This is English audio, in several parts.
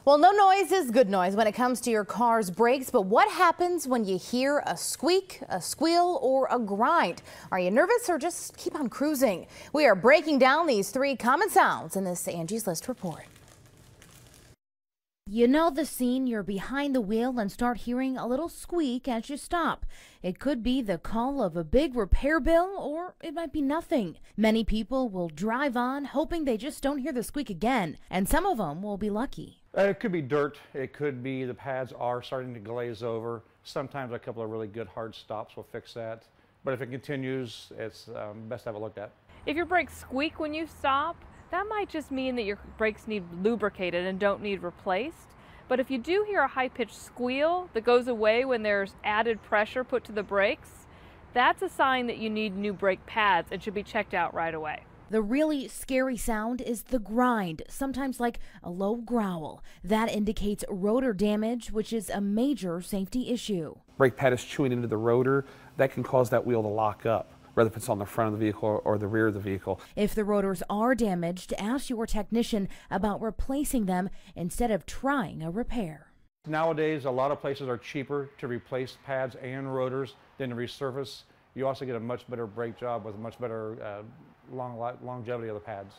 Well, no noise is good noise when it comes to your car's brakes, but what happens when you hear a squeak, a squeal, or a grind? Are you nervous or just keep on cruising? We are breaking down these 3 common sounds in this Angie's List report. You know the scene, you're behind the wheel and start hearing a little squeak as you stop. It could be the call of a big repair bill, or it might be nothing. Many people will drive on hoping they just don't hear the squeak again, and some of them will be lucky. It could be dirt, it could be the pads are starting to glaze over. Sometimes a couple of really good hard stops will fix that. But if it continues, it's best to have it looked at. If your brakes squeak when you stop, that might just mean that your brakes need lubricated and don't need replaced. But if you do hear a high-pitched squeal that goes away when there's added pressure put to the brakes, that's a sign that you need new brake pads and should be checked out right away. The really scary sound is the grind, sometimes like a low growl. That indicates rotor damage, which is a major safety issue. Brake pad is chewing into the rotor. That can cause that wheel to lock up, whether it's on the front of the vehicle or the rear of the vehicle. If the rotors are damaged, ask your technician about replacing them instead of trying a repair. Nowadays, a lot of places are cheaper to replace pads and rotors than to resurface. You also get a much better brake job with a much better longevity of the pads.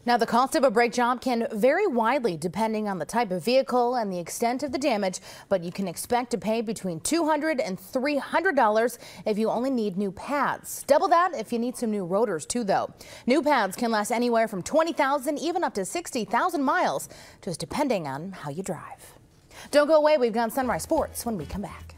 Now, the cost of a brake job can vary widely depending on the type of vehicle and the extent of the damage, but you can expect to pay between $200 and $300 if you only need new pads. Double that if you need some new rotors too, though. New pads can last anywhere from 20,000 even up to 60,000 miles, just depending on how you drive. Don't go away. We've got Sunrise Sports when we come back.